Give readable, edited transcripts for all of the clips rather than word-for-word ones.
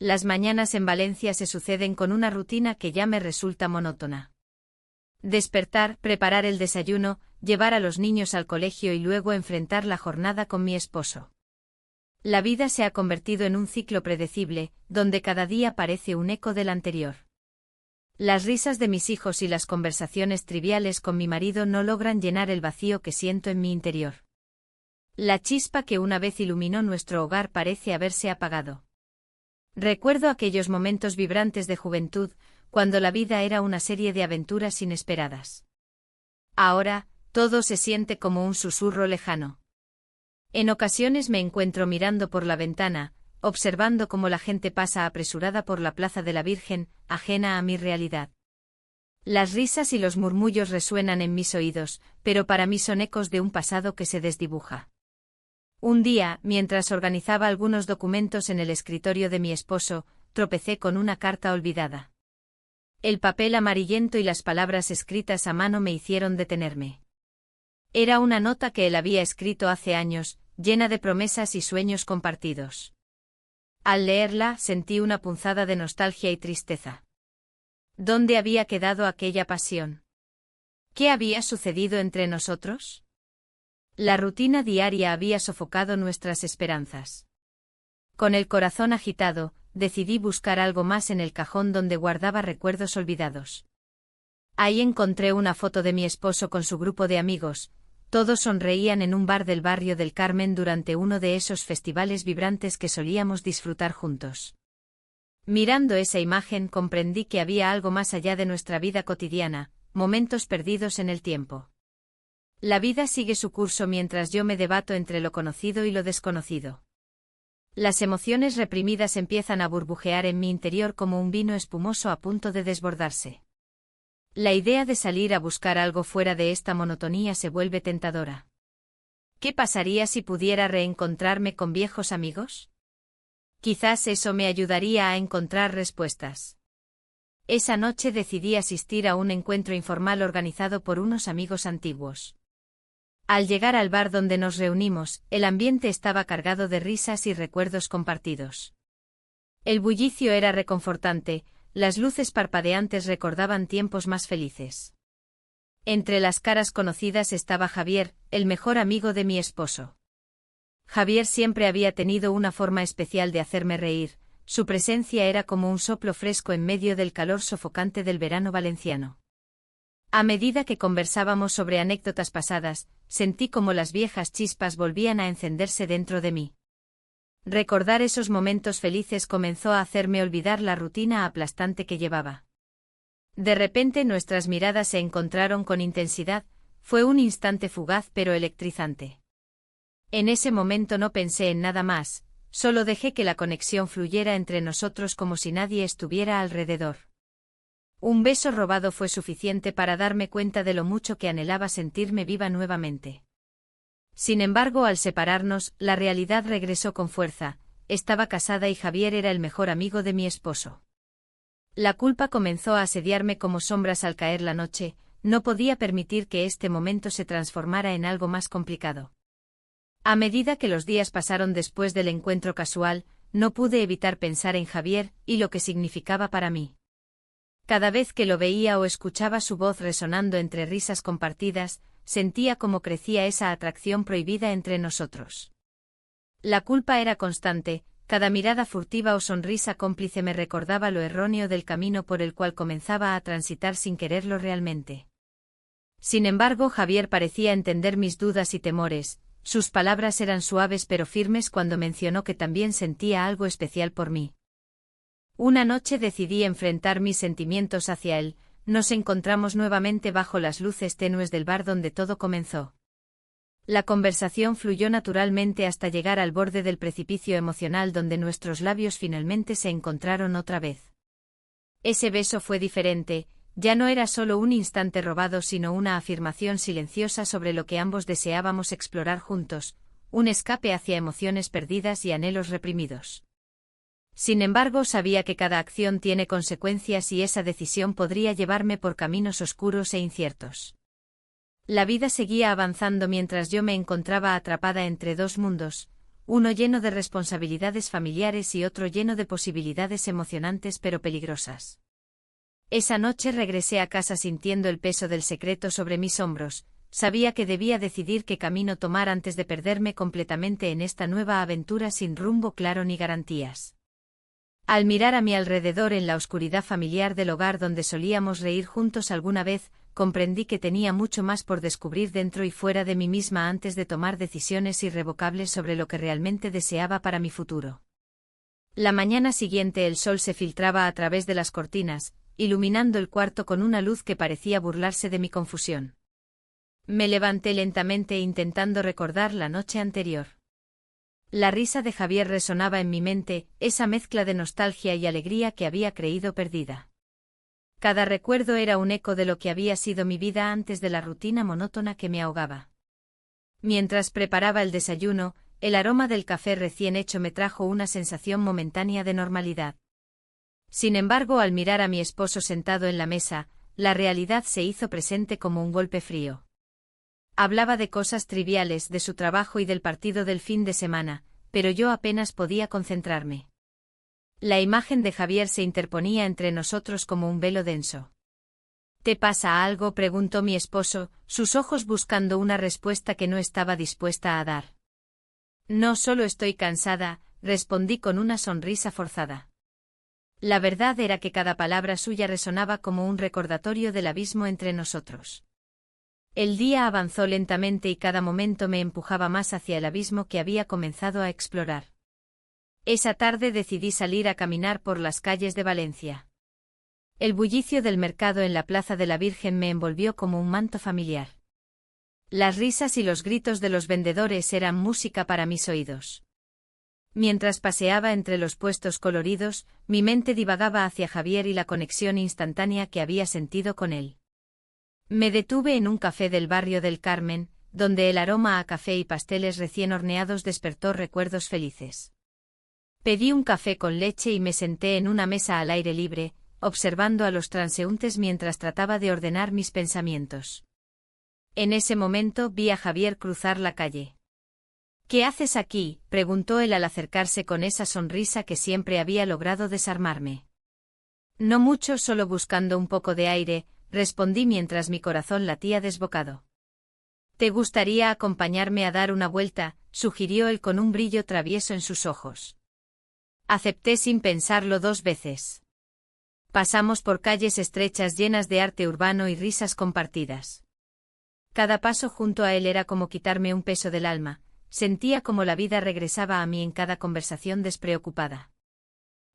Las mañanas en Valencia se suceden con una rutina que ya me resulta monótona. Despertar, preparar el desayuno, llevar a los niños al colegio y luego enfrentar la jornada con mi esposo. La vida se ha convertido en un ciclo predecible, donde cada día parece un eco del anterior. Las risas de mis hijos y las conversaciones triviales con mi marido no logran llenar el vacío que siento en mi interior. La chispa que una vez iluminó nuestro hogar parece haberse apagado. Recuerdo aquellos momentos vibrantes de juventud, cuando la vida era una serie de aventuras inesperadas. Ahora, todo se siente como un susurro lejano. En ocasiones me encuentro mirando por la ventana, observando cómo la gente pasa apresurada por la Plaza de la Virgen, ajena a mi realidad. Las risas y los murmullos resuenan en mis oídos, pero para mí son ecos de un pasado que se desdibuja. Un día, mientras organizaba algunos documentos en el escritorio de mi esposo, tropecé con una carta olvidada. El papel amarillento y las palabras escritas a mano me hicieron detenerme. Era una nota que él había escrito hace años, llena de promesas y sueños compartidos. Al leerla, sentí una punzada de nostalgia y tristeza. ¿Dónde había quedado aquella pasión? ¿Qué había sucedido entre nosotros? La rutina diaria había sofocado nuestras esperanzas. Con el corazón agitado, decidí buscar algo más en el cajón donde guardaba recuerdos olvidados. Ahí encontré una foto de mi esposo con su grupo de amigos. Todos sonreían en un bar del barrio del Carmen durante uno de esos festivales vibrantes que solíamos disfrutar juntos. Mirando esa imagen comprendí que había algo más allá de nuestra vida cotidiana, momentos perdidos en el tiempo. La vida sigue su curso mientras yo me debato entre lo conocido y lo desconocido. Las emociones reprimidas empiezan a burbujear en mi interior como un vino espumoso a punto de desbordarse. La idea de salir a buscar algo fuera de esta monotonía se vuelve tentadora. ¿Qué pasaría si pudiera reencontrarme con viejos amigos? Quizás eso me ayudaría a encontrar respuestas. Esa noche decidí asistir a un encuentro informal organizado por unos amigos antiguos. Al llegar al bar donde nos reunimos, el ambiente estaba cargado de risas y recuerdos compartidos. El bullicio era reconfortante, las luces parpadeantes recordaban tiempos más felices. Entre las caras conocidas estaba Javier, el mejor amigo de mi esposo. Javier siempre había tenido una forma especial de hacerme reír, su presencia era como un soplo fresco en medio del calor sofocante del verano valenciano. A medida que conversábamos sobre anécdotas pasadas, sentí como las viejas chispas volvían a encenderse dentro de mí. Recordar esos momentos felices comenzó a hacerme olvidar la rutina aplastante que llevaba. De repente nuestras miradas se encontraron con intensidad, fue un instante fugaz pero electrizante. En ese momento no pensé en nada más, solo dejé que la conexión fluyera entre nosotros como si nadie estuviera alrededor. Un beso robado fue suficiente para darme cuenta de lo mucho que anhelaba sentirme viva nuevamente. Sin embargo, al separarnos, la realidad regresó con fuerza, estaba casada y Javier era el mejor amigo de mi esposo. La culpa comenzó a asediarme como sombras al caer la noche, no podía permitir que este momento se transformara en algo más complicado. A medida que los días pasaron después del encuentro casual, no pude evitar pensar en Javier y lo que significaba para mí. Cada vez que lo veía o escuchaba su voz resonando entre risas compartidas, sentía cómo crecía esa atracción prohibida entre nosotros. La culpa era constante, cada mirada furtiva o sonrisa cómplice me recordaba lo erróneo del camino por el cual comenzaba a transitar sin quererlo realmente. Sin embargo, Javier parecía entender mis dudas y temores, sus palabras eran suaves pero firmes cuando mencionó que también sentía algo especial por mí. Una noche decidí enfrentar mis sentimientos hacia él, nos encontramos nuevamente bajo las luces tenues del bar donde todo comenzó. La conversación fluyó naturalmente hasta llegar al borde del precipicio emocional donde nuestros labios finalmente se encontraron otra vez. Ese beso fue diferente, ya no era solo un instante robado sino una afirmación silenciosa sobre lo que ambos deseábamos explorar juntos, un escape hacia emociones perdidas y anhelos reprimidos. Sin embargo, sabía que cada acción tiene consecuencias y esa decisión podría llevarme por caminos oscuros e inciertos. La vida seguía avanzando mientras yo me encontraba atrapada entre dos mundos, uno lleno de responsabilidades familiares y otro lleno de posibilidades emocionantes pero peligrosas. Esa noche regresé a casa sintiendo el peso del secreto sobre mis hombros. Sabía que debía decidir qué camino tomar antes de perderme completamente en esta nueva aventura sin rumbo claro ni garantías. Al mirar a mi alrededor en la oscuridad familiar del hogar donde solíamos reír juntos alguna vez, comprendí que tenía mucho más por descubrir dentro y fuera de mí misma antes de tomar decisiones irrevocables sobre lo que realmente deseaba para mi futuro. La mañana siguiente el sol se filtraba a través de las cortinas, iluminando el cuarto con una luz que parecía burlarse de mi confusión. Me levanté lentamente intentando recordar la noche anterior. La risa de Javier resonaba en mi mente, esa mezcla de nostalgia y alegría que había creído perdida. Cada recuerdo era un eco de lo que había sido mi vida antes de la rutina monótona que me ahogaba. Mientras preparaba el desayuno, el aroma del café recién hecho me trajo una sensación momentánea de normalidad. Sin embargo, al mirar a mi esposo sentado en la mesa, la realidad se hizo presente como un golpe frío. Hablaba de cosas triviales, de su trabajo y del partido del fin de semana, pero yo apenas podía concentrarme. La imagen de Javier se interponía entre nosotros como un velo denso. ¿Te pasa algo?, preguntó mi esposo, sus ojos buscando una respuesta que no estaba dispuesta a dar. No, solo estoy cansada, respondí con una sonrisa forzada. La verdad era que cada palabra suya resonaba como un recordatorio del abismo entre nosotros. El día avanzó lentamente y cada momento me empujaba más hacia el abismo que había comenzado a explorar. Esa tarde decidí salir a caminar por las calles de Valencia. El bullicio del mercado en la Plaza de la Virgen me envolvió como un manto familiar. Las risas y los gritos de los vendedores eran música para mis oídos. Mientras paseaba entre los puestos coloridos, mi mente divagaba hacia Javier y la conexión instantánea que había sentido con él. Me detuve en un café del barrio del Carmen, donde el aroma a café y pasteles recién horneados despertó recuerdos felices. Pedí un café con leche y me senté en una mesa al aire libre, observando a los transeúntes mientras trataba de ordenar mis pensamientos. En ese momento vi a Javier cruzar la calle. ¿Qué haces aquí?, preguntó él al acercarse con esa sonrisa que siempre había logrado desarmarme. No mucho, solo buscando un poco de aire, respondí mientras mi corazón latía desbocado. ¿Te gustaría acompañarme a dar una vuelta?, sugirió él con un brillo travieso en sus ojos. Acepté sin pensarlo dos veces. Pasamos por calles estrechas llenas de arte urbano y risas compartidas. Cada paso junto a él era como quitarme un peso del alma, sentía como la vida regresaba a mí en cada conversación despreocupada.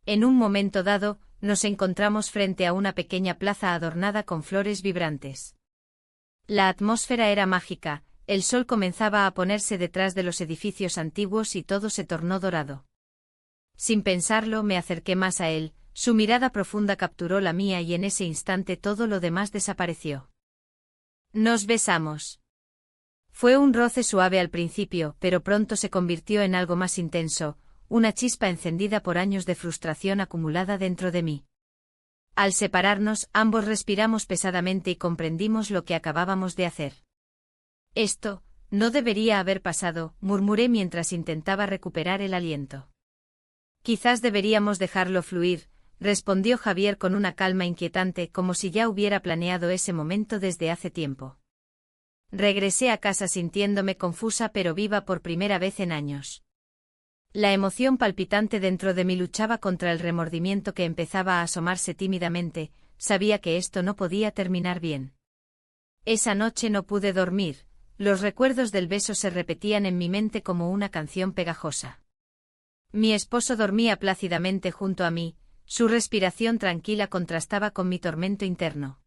En un momento dado, nos encontramos frente a una pequeña plaza adornada con flores vibrantes. La atmósfera era mágica, el sol comenzaba a ponerse detrás de los edificios antiguos y todo se tornó dorado. Sin pensarlo, me acerqué más a él, su mirada profunda capturó la mía y en ese instante todo lo demás desapareció. Nos besamos. Fue un roce suave al principio, pero pronto se convirtió en algo más intenso, una chispa encendida por años de frustración acumulada dentro de mí. Al separarnos, ambos respiramos pesadamente y comprendimos lo que acabábamos de hacer. Esto no debería haber pasado, murmuré mientras intentaba recuperar el aliento. Quizás deberíamos dejarlo fluir, respondió Javier con una calma inquietante, como si ya hubiera planeado ese momento desde hace tiempo. Regresé a casa sintiéndome confusa pero viva por primera vez en años. La emoción palpitante dentro de mí luchaba contra el remordimiento que empezaba a asomarse tímidamente, sabía que esto no podía terminar bien. Esa noche no pude dormir, los recuerdos del beso se repetían en mi mente como una canción pegajosa. Mi esposo dormía plácidamente junto a mí, su respiración tranquila contrastaba con mi tormento interno.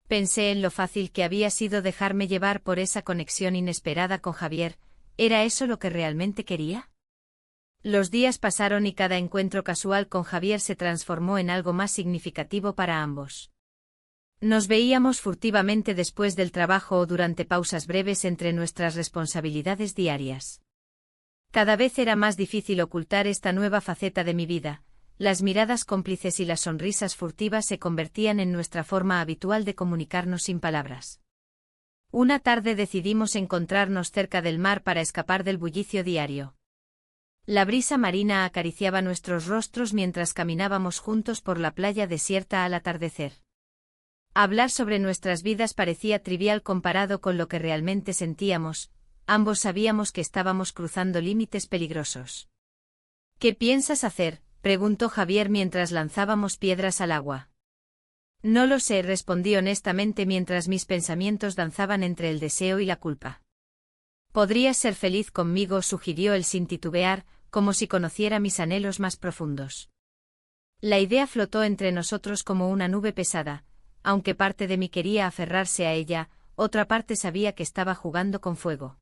Pensé en lo fácil que había sido dejarme llevar por esa conexión inesperada con Javier, ¿era eso lo que realmente quería? Los días pasaron y cada encuentro casual con Javier se transformó en algo más significativo para ambos. Nos veíamos furtivamente después del trabajo o durante pausas breves entre nuestras responsabilidades diarias. Cada vez era más difícil ocultar esta nueva faceta de mi vida. Las miradas cómplices y las sonrisas furtivas se convertían en nuestra forma habitual de comunicarnos sin palabras. Una tarde decidimos encontrarnos cerca del mar para escapar del bullicio diario. La brisa marina acariciaba nuestros rostros mientras caminábamos juntos por la playa desierta al atardecer. Hablar sobre nuestras vidas parecía trivial comparado con lo que realmente sentíamos, ambos sabíamos que estábamos cruzando límites peligrosos. ¿Qué piensas hacer?, preguntó Javier mientras lanzábamos piedras al agua. No lo sé, respondí honestamente mientras mis pensamientos danzaban entre el deseo y la culpa. Podrías ser feliz conmigo, sugirió él sin titubear, como si conociera mis anhelos más profundos. La idea flotó entre nosotros como una nube pesada. Aunque parte de mí quería aferrarse a ella, otra parte sabía que estaba jugando con fuego.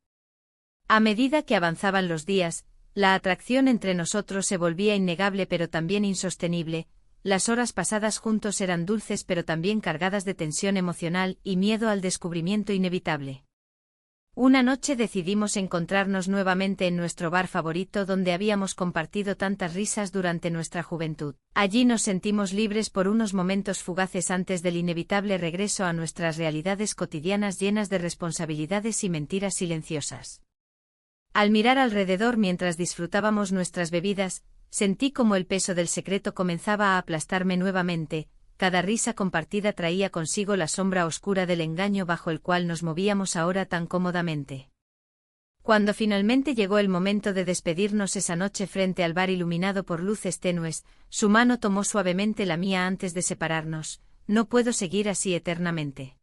A medida que avanzaban los días, la atracción entre nosotros se volvía innegable pero también insostenible, las horas pasadas juntos eran dulces pero también cargadas de tensión emocional y miedo al descubrimiento inevitable. Una noche decidimos encontrarnos nuevamente en nuestro bar favorito donde habíamos compartido tantas risas durante nuestra juventud. Allí nos sentimos libres por unos momentos fugaces antes del inevitable regreso a nuestras realidades cotidianas llenas de responsabilidades y mentiras silenciosas. Al mirar alrededor mientras disfrutábamos nuestras bebidas, sentí como el peso del secreto comenzaba a aplastarme nuevamente. Cada risa compartida traía consigo la sombra oscura del engaño bajo el cual nos movíamos ahora tan cómodamente. Cuando finalmente llegó el momento de despedirnos esa noche frente al bar iluminado por luces tenues, su mano tomó suavemente la mía antes de separarnos. No puedo seguir así eternamente.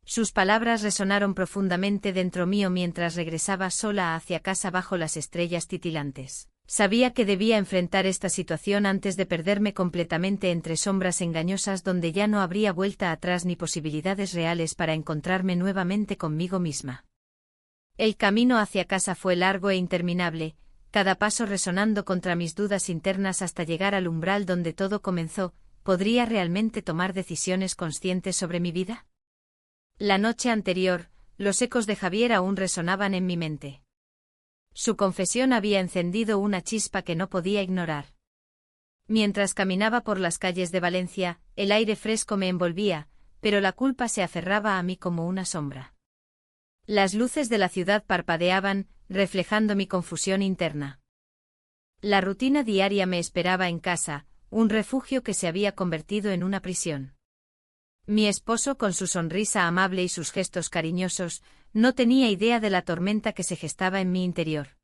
Sus palabras resonaron profundamente dentro mío mientras regresaba sola hacia casa bajo las estrellas titilantes. Sabía que debía enfrentar esta situación antes de perderme completamente entre sombras engañosas donde ya no habría vuelta atrás ni posibilidades reales para encontrarme nuevamente conmigo misma. El camino hacia casa fue largo e interminable, cada paso resonando contra mis dudas internas hasta llegar al umbral donde todo comenzó. ¿Podría realmente tomar decisiones conscientes sobre mi vida? La noche anterior, los ecos de Javier aún resonaban en mi mente. Su confesión había encendido una chispa que no podía ignorar. Mientras caminaba por las calles de Valencia, el aire fresco me envolvía, pero la culpa se aferraba a mí como una sombra. Las luces de la ciudad parpadeaban, reflejando mi confusión interna. La rutina diaria me esperaba en casa, un refugio que se había convertido en una prisión. Mi esposo, con su sonrisa amable y sus gestos cariñosos, no tenía idea de la tormenta que se gestaba en mi interior.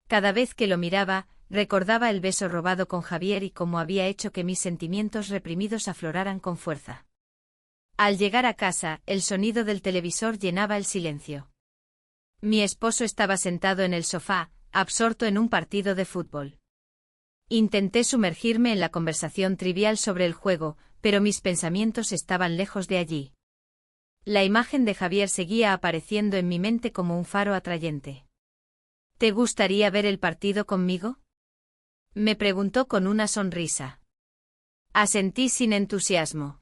Cada vez que lo miraba, recordaba el beso robado con Javier y cómo había hecho que mis sentimientos reprimidos afloraran con fuerza. Al llegar a casa, el sonido del televisor llenaba el silencio. Mi esposo estaba sentado en el sofá, absorto en un partido de fútbol. Intenté sumergirme en la conversación trivial sobre el juego, pero mis pensamientos estaban lejos de allí. La imagen de Javier seguía apareciendo en mi mente como un faro atrayente. ¿Te gustaría ver el partido conmigo?, me preguntó con una sonrisa. Asentí sin entusiasmo.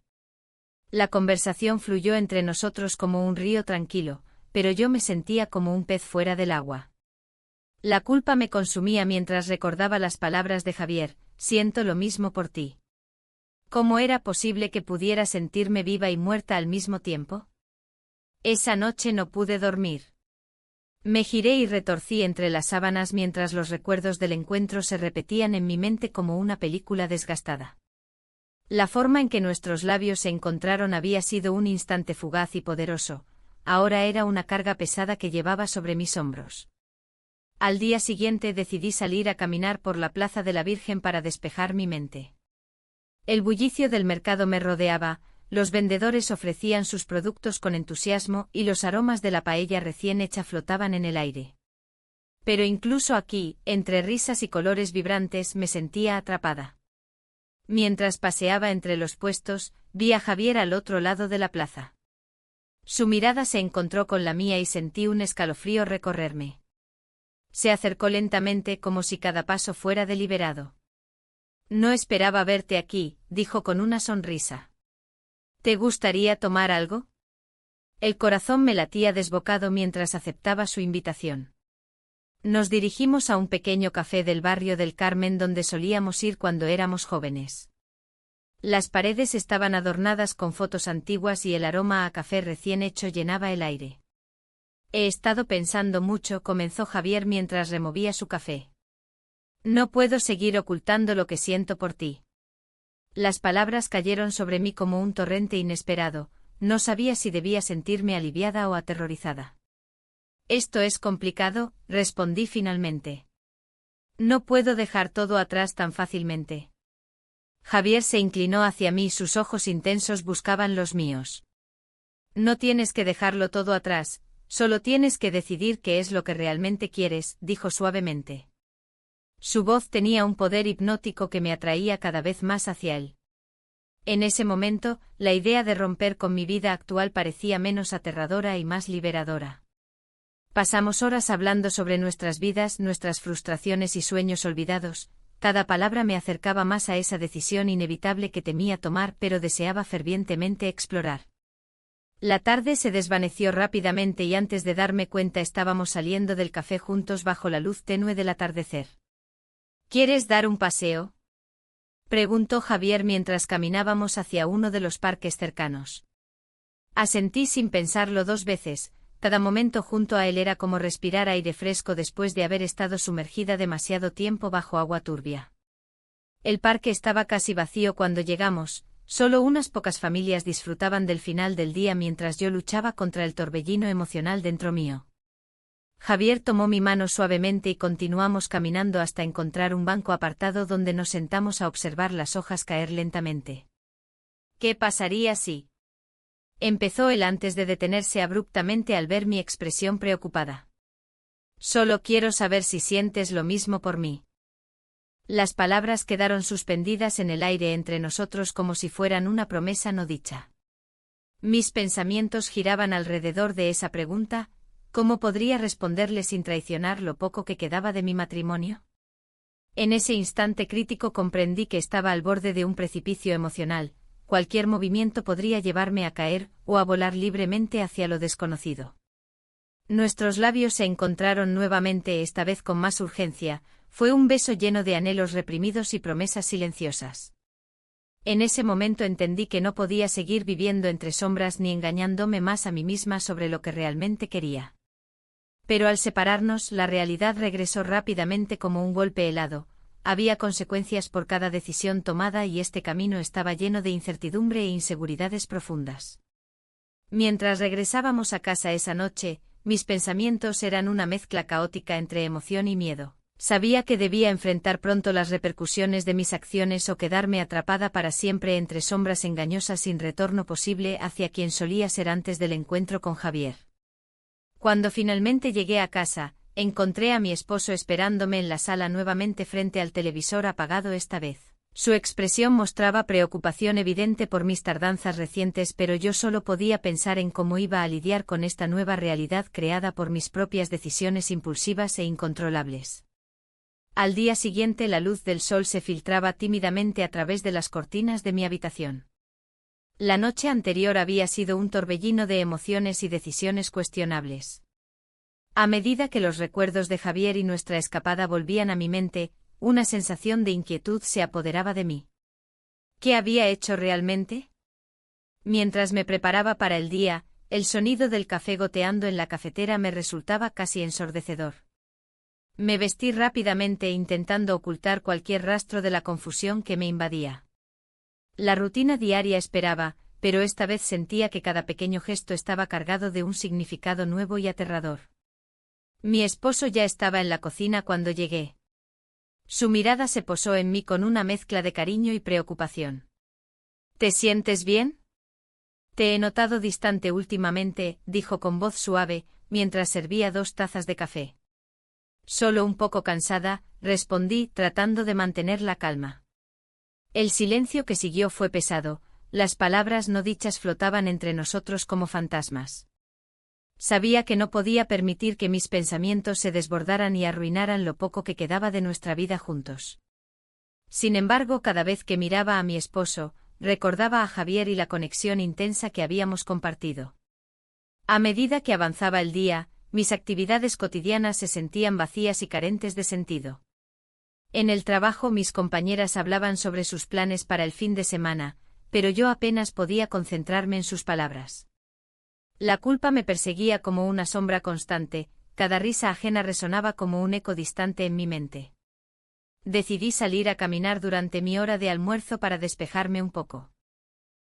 La conversación fluyó entre nosotros como un río tranquilo, pero yo me sentía como un pez fuera del agua. La culpa me consumía mientras recordaba las palabras de Javier: siento lo mismo por ti. ¿Cómo era posible que pudiera sentirme viva y muerta al mismo tiempo? Esa noche no pude dormir. Me giré y retorcí entre las sábanas mientras los recuerdos del encuentro se repetían en mi mente como una película desgastada. La forma en que nuestros labios se encontraron había sido un instante fugaz y poderoso, ahora era una carga pesada que llevaba sobre mis hombros. Al día siguiente decidí salir a caminar por la Plaza de la Virgen para despejar mi mente. El bullicio del mercado me rodeaba, los vendedores ofrecían sus productos con entusiasmo y los aromas de la paella recién hecha flotaban en el aire. Pero incluso aquí, entre risas y colores vibrantes, me sentía atrapada. Mientras paseaba entre los puestos, vi a Javier al otro lado de la plaza. Su mirada se encontró con la mía y sentí un escalofrío recorrerme. Se acercó lentamente como si cada paso fuera deliberado. No esperaba verte aquí, dijo con una sonrisa. ¿Te gustaría tomar algo? El corazón me latía desbocado mientras aceptaba su invitación. Nos dirigimos a un pequeño café del barrio del Carmen donde solíamos ir cuando éramos jóvenes. Las paredes estaban adornadas con fotos antiguas y el aroma a café recién hecho llenaba el aire. He estado pensando mucho, comenzó Javier mientras removía su café. No puedo seguir ocultando lo que siento por ti. Las palabras cayeron sobre mí como un torrente inesperado, no sabía si debía sentirme aliviada o aterrorizada. Esto es complicado, respondí finalmente. No puedo dejar todo atrás tan fácilmente. Javier se inclinó hacia mí y sus ojos intensos buscaban los míos. No tienes que dejarlo todo atrás, solo tienes que decidir qué es lo que realmente quieres, dijo suavemente. Su voz tenía un poder hipnótico que me atraía cada vez más hacia él. En ese momento, la idea de romper con mi vida actual parecía menos aterradora y más liberadora. Pasamos horas hablando sobre nuestras vidas, nuestras frustraciones y sueños olvidados. Cada palabra me acercaba más a esa decisión inevitable que temía tomar pero deseaba fervientemente explorar. La tarde se desvaneció rápidamente y antes de darme cuenta estábamos saliendo del café juntos bajo la luz tenue del atardecer. ¿Quieres dar un paseo?, preguntó Javier mientras caminábamos hacia uno de los parques cercanos. Asentí sin pensarlo 2 veces, cada momento junto a él era como respirar aire fresco después de haber estado sumergida demasiado tiempo bajo agua turbia. El parque estaba casi vacío cuando llegamos, solo unas pocas familias disfrutaban del final del día mientras yo luchaba contra el torbellino emocional dentro mío. Javier tomó mi mano suavemente y continuamos caminando hasta encontrar un banco apartado donde nos sentamos a observar las hojas caer lentamente. ¿Qué pasaría si? Empezó él antes de detenerse abruptamente al ver mi expresión preocupada. Solo quiero saber si sientes lo mismo por mí. Las palabras quedaron suspendidas en el aire entre nosotros como si fueran una promesa no dicha. Mis pensamientos giraban alrededor de esa pregunta. ¿Cómo podría responderle sin traicionar lo poco que quedaba de mi matrimonio? En ese instante crítico comprendí que estaba al borde de un precipicio emocional. Cualquier movimiento podría llevarme a caer o a volar libremente hacia lo desconocido. Nuestros labios se encontraron nuevamente, esta vez con más urgencia. Fue un beso lleno de anhelos reprimidos y promesas silenciosas. En ese momento entendí que no podía seguir viviendo entre sombras ni engañándome más a mí misma sobre lo que realmente quería. Pero al separarnos, la realidad regresó rápidamente como un golpe helado. Había consecuencias por cada decisión tomada y este camino estaba lleno de incertidumbre e inseguridades profundas. Mientras regresábamos a casa esa noche, mis pensamientos eran una mezcla caótica entre emoción y miedo. Sabía que debía enfrentar pronto las repercusiones de mis acciones o quedarme atrapada para siempre entre sombras engañosas sin retorno posible hacia quien solía ser antes del encuentro con Javier. Cuando finalmente llegué a casa, encontré a mi esposo esperándome en la sala nuevamente frente al televisor apagado esta vez. Su expresión mostraba preocupación evidente por mis tardanzas recientes, pero yo solo podía pensar en cómo iba a lidiar con esta nueva realidad creada por mis propias decisiones impulsivas e incontrolables. Al día siguiente la luz del sol se filtraba tímidamente a través de las cortinas de mi habitación. La noche anterior había sido un torbellino de emociones y decisiones cuestionables. A medida que los recuerdos de Javier y nuestra escapada volvían a mi mente, una sensación de inquietud se apoderaba de mí. ¿Qué había hecho realmente? Mientras me preparaba para el día, el sonido del café goteando en la cafetera me resultaba casi ensordecedor. Me vestí rápidamente intentando ocultar cualquier rastro de la confusión que me invadía. La rutina diaria esperaba, pero esta vez sentía que cada pequeño gesto estaba cargado de un significado nuevo y aterrador. Mi esposo ya estaba en la cocina cuando llegué. Su mirada se posó en mí con una mezcla de cariño y preocupación. ¿Te sientes bien? Te he notado distante últimamente, dijo con voz suave, mientras servía 2 tazas de café. Solo un poco cansada, respondí, tratando de mantener la calma. El silencio que siguió fue pesado, las palabras no dichas flotaban entre nosotros como fantasmas. Sabía que no podía permitir que mis pensamientos se desbordaran y arruinaran lo poco que quedaba de nuestra vida juntos. Sin embargo, cada vez que miraba a mi esposo, recordaba a Javier y la conexión intensa que habíamos compartido. A medida que avanzaba el día, mis actividades cotidianas se sentían vacías y carentes de sentido. En el trabajo mis compañeras hablaban sobre sus planes para el fin de semana, pero yo apenas podía concentrarme en sus palabras. La culpa me perseguía como una sombra constante, cada risa ajena resonaba como un eco distante en mi mente. decidí salir a caminar durante mi hora de almuerzo para despejarme un poco.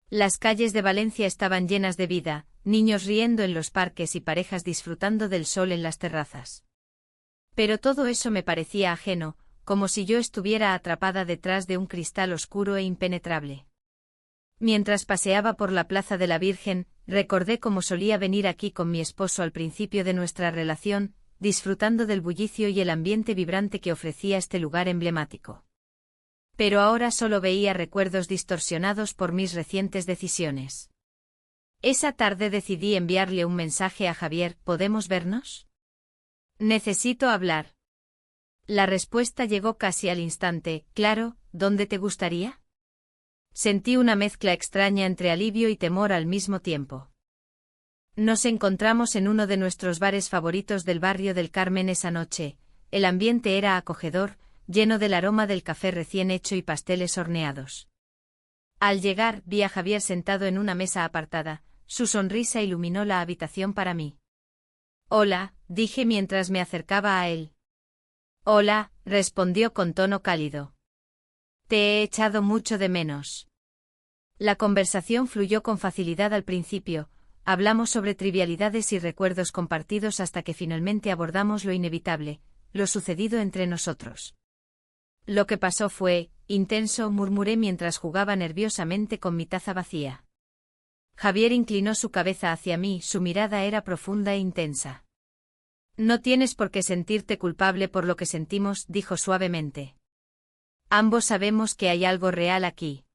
Las calles de Valencia estaban llenas de vida, niños riendo en los parques y parejas disfrutando del sol en las terrazas. Pero todo eso me parecía ajeno, como si yo estuviera atrapada detrás de un cristal oscuro e impenetrable. Mientras paseaba por la Plaza de la Virgen, recordé cómo solía venir aquí con mi esposo al principio de nuestra relación, disfrutando del bullicio y el ambiente vibrante que ofrecía este lugar emblemático. Pero ahora solo veía recuerdos distorsionados por mis recientes decisiones. Esa tarde decidí enviarle un mensaje a Javier: ¿podemos vernos? Necesito hablar. La respuesta llegó casi al instante: claro, ¿dónde te gustaría? Sentí una mezcla extraña entre alivio y temor al mismo tiempo. Nos encontramos en uno de nuestros bares favoritos del barrio del Carmen esa noche. El ambiente era acogedor, lleno del aroma del café recién hecho y pasteles horneados. Al llegar, vi a Javier sentado en una mesa apartada. Su sonrisa iluminó la habitación para mí. «Hola», dije mientras me acercaba a él. «Hola», respondió con tono cálido. «Te he echado mucho de menos». La conversación fluyó con facilidad al principio. Hablamos sobre trivialidades y recuerdos compartidos hasta que finalmente abordamos lo inevitable, lo sucedido entre nosotros. «Lo que pasó fue intenso», murmuré mientras jugaba nerviosamente con mi taza vacía. Javier inclinó su cabeza hacia mí, su mirada era profunda e intensa. «No tienes por qué sentirte culpable por lo que sentimos», dijo suavemente. «Ambos sabemos que hay algo real aquí».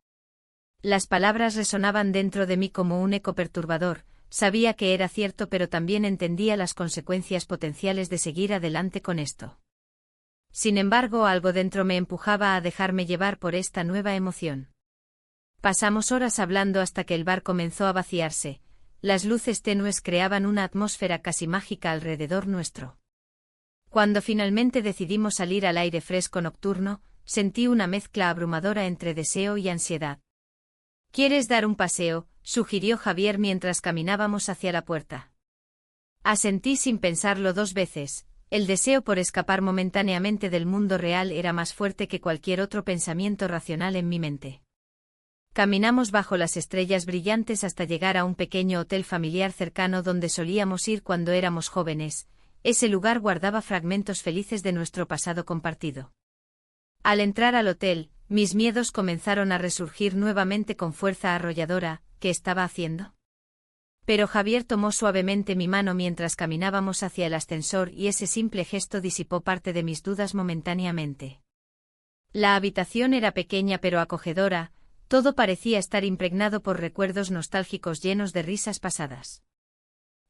Las palabras resonaban dentro de mí como un eco perturbador. Sabía que era cierto, pero también entendía las consecuencias potenciales de seguir adelante con esto. Sin embargo, algo dentro me empujaba a dejarme llevar por esta nueva emoción. Pasamos horas hablando hasta que el bar comenzó a vaciarse. Las luces tenues creaban una atmósfera casi mágica alrededor nuestro. Cuando finalmente decidimos salir al aire fresco nocturno, sentí una mezcla abrumadora entre deseo y ansiedad. «¿Quieres dar un paseo?», sugirió Javier mientras caminábamos hacia la puerta. Asentí sin pensarlo dos veces. El deseo por escapar momentáneamente del mundo real era más fuerte que cualquier otro pensamiento racional en mi mente. Caminamos bajo las estrellas brillantes hasta llegar a un pequeño hotel familiar cercano donde solíamos ir cuando éramos jóvenes. Ese lugar guardaba fragmentos felices de nuestro pasado compartido. Al entrar al hotel, mis miedos comenzaron a resurgir nuevamente con fuerza arrolladora. ¿Qué estaba haciendo? Pero Javier tomó suavemente mi mano mientras caminábamos hacia el ascensor y ese simple gesto disipó parte de mis dudas momentáneamente. La habitación era pequeña pero acogedora. Todo parecía estar impregnado por recuerdos nostálgicos llenos de risas pasadas.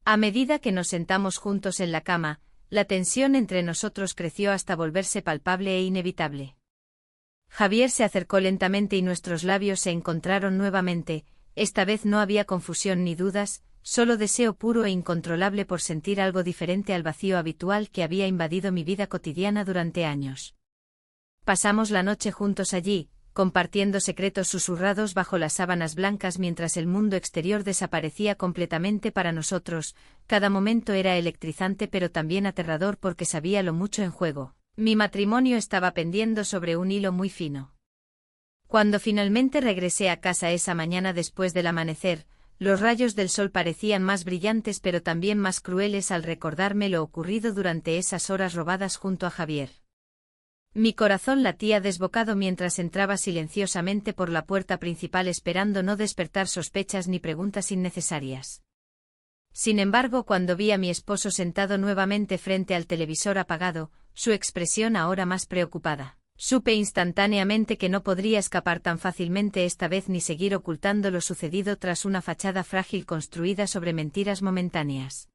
A medida que nos sentamos juntos en la cama, la tensión entre nosotros creció hasta volverse palpable e inevitable. Javier se acercó lentamente y nuestros labios se encontraron nuevamente. Esta vez no había confusión ni dudas, solo deseo puro e incontrolable por sentir algo diferente al vacío habitual que había invadido mi vida cotidiana durante años. Pasamos la noche juntos allí, compartiendo secretos susurrados bajo las sábanas blancas mientras el mundo exterior desaparecía completamente para nosotros. Cada momento era electrizante pero también aterrador porque sabía lo mucho en juego. Mi matrimonio estaba pendiendo sobre un hilo muy fino. Cuando finalmente regresé a casa esa mañana después del amanecer, los rayos del sol parecían más brillantes pero también más crueles al recordarme lo ocurrido durante esas horas robadas junto a Javier. Mi corazón latía desbocado mientras entraba silenciosamente por la puerta principal esperando no despertar sospechas ni preguntas innecesarias. Sin embargo, cuando vi a mi esposo sentado nuevamente frente al televisor apagado, su expresión ahora más preocupada, supe instantáneamente que no podría escapar tan fácilmente esta vez ni seguir ocultando lo sucedido tras una fachada frágil construida sobre mentiras momentáneas.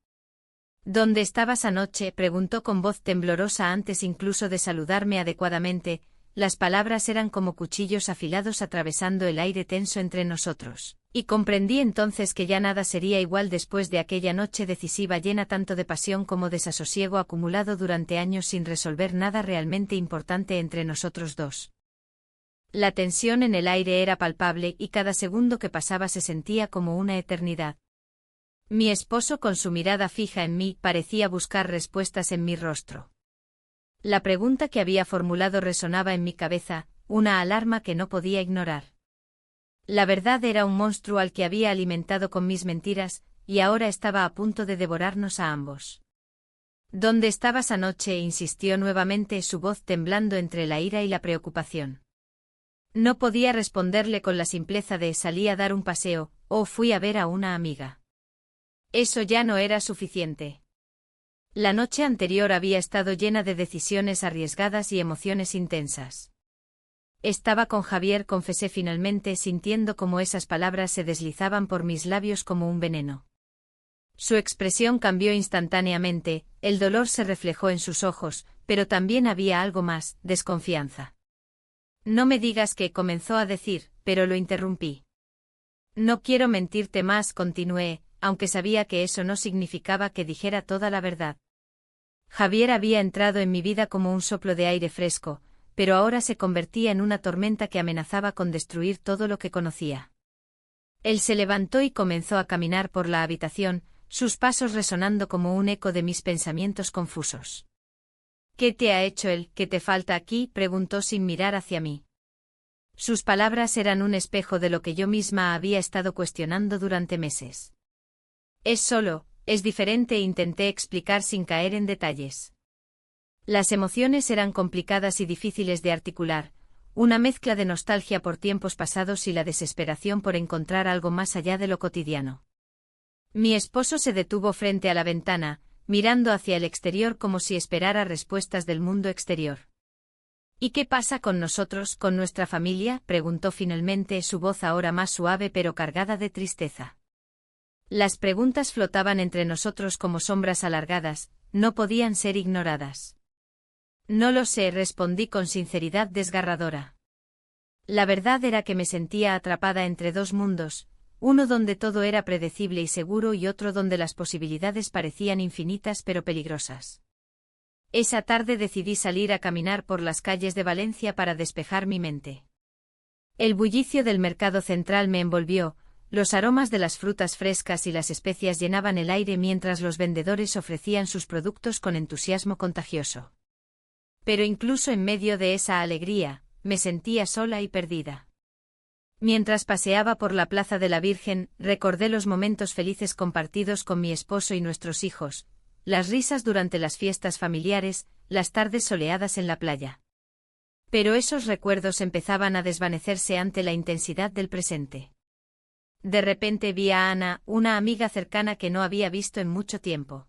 ¿Dónde estabas anoche?, preguntó con voz temblorosa antes incluso de saludarme adecuadamente. Las palabras eran como cuchillos afilados atravesando el aire tenso entre nosotros, y comprendí entonces que ya nada sería igual después de aquella noche decisiva llena tanto de pasión como desasosiego acumulado durante años sin resolver nada realmente importante entre nosotros dos. La tensión en el aire era palpable y cada segundo que pasaba se sentía como una eternidad. Mi esposo, con su mirada fija en mí, parecía buscar respuestas en mi rostro. La pregunta que había formulado resonaba en mi cabeza, una alarma que no podía ignorar. La verdad era un monstruo al que había alimentado con mis mentiras, y ahora estaba a punto de devorarnos a ambos. ¿Dónde estabas anoche?, insistió nuevamente, su voz temblando entre la ira y la preocupación. No podía responderle con la simpleza de salí a dar un paseo, o fui a ver a una amiga. Eso ya no era suficiente. La noche anterior había estado llena de decisiones arriesgadas y emociones intensas. Estaba con Javier, confesé finalmente, sintiendo cómo esas palabras se deslizaban por mis labios como un veneno. Su expresión cambió instantáneamente, el dolor se reflejó en sus ojos, pero también había algo más, desconfianza. No me digas que, comenzó a decir, pero lo interrumpí. No quiero mentirte más, continué, aunque sabía que eso no significaba que dijera toda la verdad. Javier había entrado en mi vida como un soplo de aire fresco, pero ahora se convertía en una tormenta que amenazaba con destruir todo lo que conocía. Él se levantó y comenzó a caminar por la habitación, sus pasos resonando como un eco de mis pensamientos confusos. ¿Qué te ha hecho él? ¿Qué te falta aquí?, preguntó sin mirar hacia mí. Sus palabras eran un espejo de lo que yo misma había estado cuestionando durante meses. Es diferente, intenté explicar sin caer en detalles. Las emociones eran complicadas y difíciles de articular, una mezcla de nostalgia por tiempos pasados y la desesperación por encontrar algo más allá de lo cotidiano. Mi esposo se detuvo frente a la ventana, mirando hacia el exterior como si esperara respuestas del mundo exterior. ¿Y qué pasa con nosotros, con nuestra familia?, preguntó finalmente, su voz ahora más suave pero cargada de tristeza. Las preguntas flotaban entre nosotros como sombras alargadas, no podían ser ignoradas. No lo sé, respondí con sinceridad desgarradora. La verdad era que me sentía atrapada entre dos mundos, uno donde todo era predecible y seguro y otro donde las posibilidades parecían infinitas pero peligrosas. Esa tarde decidí salir a caminar por las calles de Valencia para despejar mi mente. El bullicio del mercado central me envolvió, los aromas de las frutas frescas y las especias llenaban el aire mientras los vendedores ofrecían sus productos con entusiasmo contagioso. Pero incluso en medio de esa alegría, me sentía sola y perdida. Mientras paseaba por la Plaza de la Virgen, recordé los momentos felices compartidos con mi esposo y nuestros hijos, las risas durante las fiestas familiares, las tardes soleadas en la playa. Pero esos recuerdos empezaban a desvanecerse ante la intensidad del presente. De repente vi a Ana, una amiga cercana que no había visto en mucho tiempo.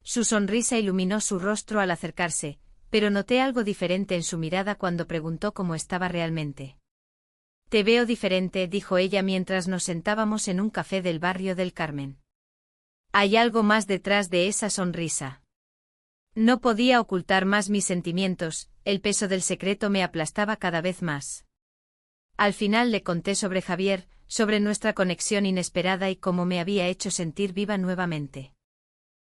Su sonrisa iluminó su rostro al acercarse, pero noté algo diferente en su mirada cuando preguntó cómo estaba realmente. Te veo diferente, dijo ella mientras nos sentábamos en un café del barrio del Carmen. Hay algo más detrás de esa sonrisa. No podía ocultar más mis sentimientos, el peso del secreto me aplastaba cada vez más. Al final le conté sobre Javier, sobre nuestra conexión inesperada y cómo me había hecho sentir viva nuevamente.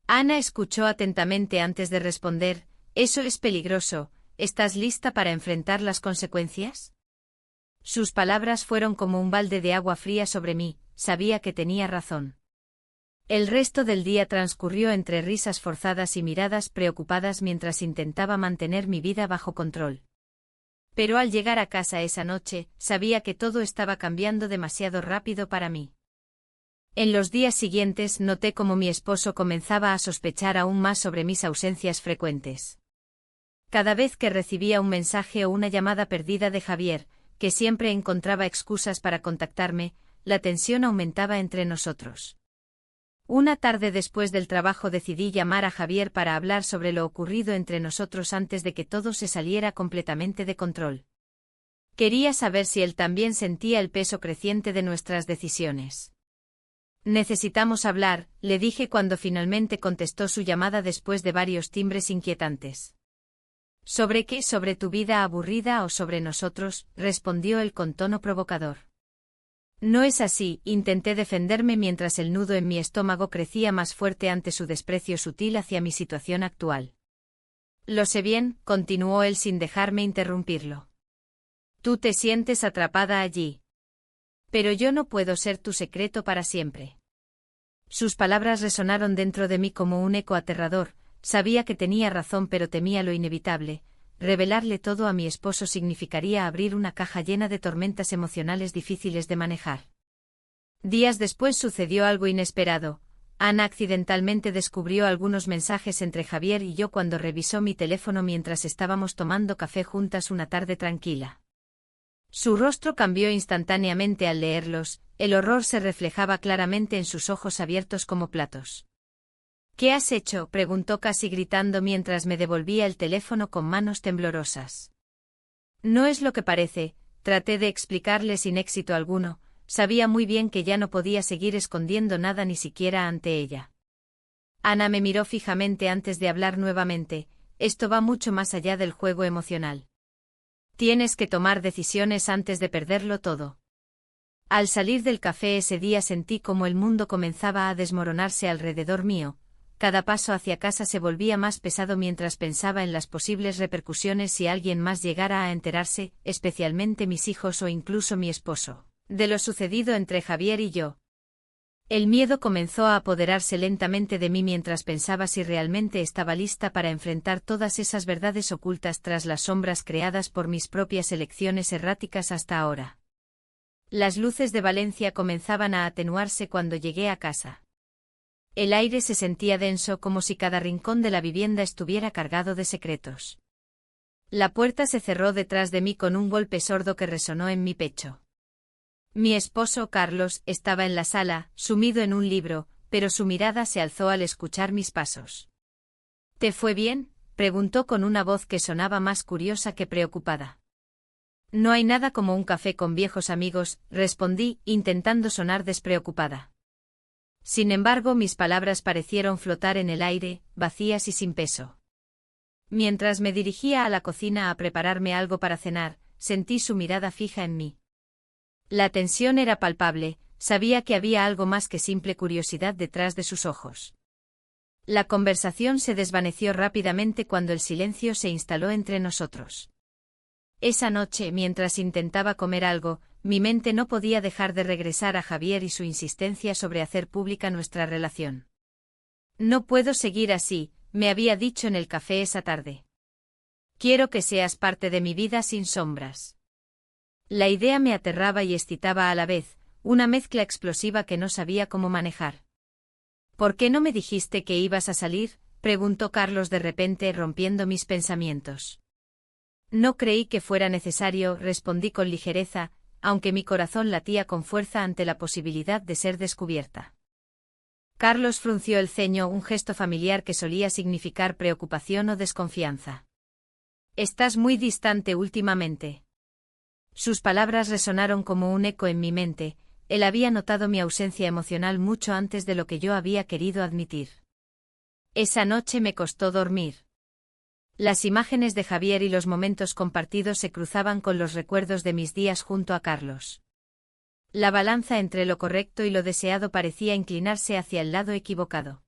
Ana escuchó atentamente antes de responder. Eso es peligroso, ¿estás lista para enfrentar las consecuencias? Sus palabras fueron como un balde de agua fría sobre mí, sabía que tenía razón. El resto del día transcurrió entre risas forzadas y miradas preocupadas mientras intentaba mantener mi vida bajo control. Pero al llegar a casa esa noche, sabía que todo estaba cambiando demasiado rápido para mí. En los días siguientes noté cómo mi esposo comenzaba a sospechar aún más sobre mis ausencias frecuentes. Cada vez que recibía un mensaje o una llamada perdida de Javier, que siempre encontraba excusas para contactarme, la tensión aumentaba entre nosotros. Una tarde después del trabajo decidí llamar a Javier para hablar sobre lo ocurrido entre nosotros antes de que todo se saliera completamente de control. Quería saber si él también sentía el peso creciente de nuestras decisiones. Necesitamos hablar, le dije cuando finalmente contestó su llamada después de varios timbres inquietantes. ¿Sobre qué? ¿Sobre tu vida aburrida o sobre nosotros?, respondió él con tono provocador. No es así, intenté defenderme mientras el nudo en mi estómago crecía más fuerte ante su desprecio sutil hacia mi situación actual. Lo sé bien, continuó él sin dejarme interrumpirlo. Tú te sientes atrapada allí. Pero yo no puedo ser tu secreto para siempre. Sus palabras resonaron dentro de mí como un eco aterrador, sabía que tenía razón pero temía lo inevitable. Revelarle todo a mi esposo significaría abrir una caja llena de tormentas emocionales difíciles de manejar. Días después sucedió algo inesperado. Ana accidentalmente descubrió algunos mensajes entre Javier y yo cuando revisó mi teléfono mientras estábamos tomando café juntas una tarde tranquila. Su rostro cambió instantáneamente al leerlos, el horror se reflejaba claramente en sus ojos abiertos como platos. ¿Qué has hecho?, preguntó casi gritando mientras me devolvía el teléfono con manos temblorosas. No es lo que parece, traté de explicarle sin éxito alguno. Sabía muy bien que ya no podía seguir escondiendo nada ni siquiera ante ella. Ana me miró fijamente antes de hablar nuevamente. Esto va mucho más allá del juego emocional. Tienes que tomar decisiones antes de perderlo todo. Al salir del café ese día sentí como el mundo comenzaba a desmoronarse alrededor mío. Cada paso hacia casa se volvía más pesado mientras pensaba en las posibles repercusiones si alguien más llegara a enterarse, especialmente mis hijos o incluso mi esposo, de lo sucedido entre Javier y yo. El miedo comenzó a apoderarse lentamente de mí mientras pensaba si realmente estaba lista para enfrentar todas esas verdades ocultas tras las sombras creadas por mis propias elecciones erráticas hasta ahora. Las luces de Valencia comenzaban a atenuarse cuando llegué a casa. El aire se sentía denso como si cada rincón de la vivienda estuviera cargado de secretos. La puerta se cerró detrás de mí con un golpe sordo que resonó en mi pecho. Mi esposo, Carlos, estaba en la sala, sumido en un libro, pero su mirada se alzó al escuchar mis pasos. ¿Te fue bien?, preguntó con una voz que sonaba más curiosa que preocupada. No hay nada como un café con viejos amigos, respondí, intentando sonar despreocupada. Sin embargo, mis palabras parecieron flotar en el aire, vacías y sin peso. Mientras me dirigía a la cocina a prepararme algo para cenar, sentí su mirada fija en mí. La tensión era palpable, sabía que había algo más que simple curiosidad detrás de sus ojos. La conversación se desvaneció rápidamente cuando el silencio se instaló entre nosotros. Esa noche, mientras intentaba comer algo, mi mente no podía dejar de regresar a Javier y su insistencia sobre hacer pública nuestra relación. No puedo seguir así, me había dicho en el café esa tarde. Quiero que seas parte de mi vida sin sombras. La idea me aterraba y excitaba a la vez, una mezcla explosiva que no sabía cómo manejar. ¿Por qué no me dijiste que ibas a salir?, preguntó Carlos de repente rompiendo mis pensamientos. No creí que fuera necesario, respondí con ligereza, aunque mi corazón latía con fuerza ante la posibilidad de ser descubierta. Carlos frunció el ceño, un gesto familiar que solía significar preocupación o desconfianza. Estás muy distante últimamente. Sus palabras resonaron como un eco en mi mente. Él había notado mi ausencia emocional mucho antes de lo que yo había querido admitir. Esa noche me costó dormir. Las imágenes de Javier y los momentos compartidos se cruzaban con los recuerdos de mis días junto a Carlos. La balanza entre lo correcto y lo deseado parecía inclinarse hacia el lado equivocado.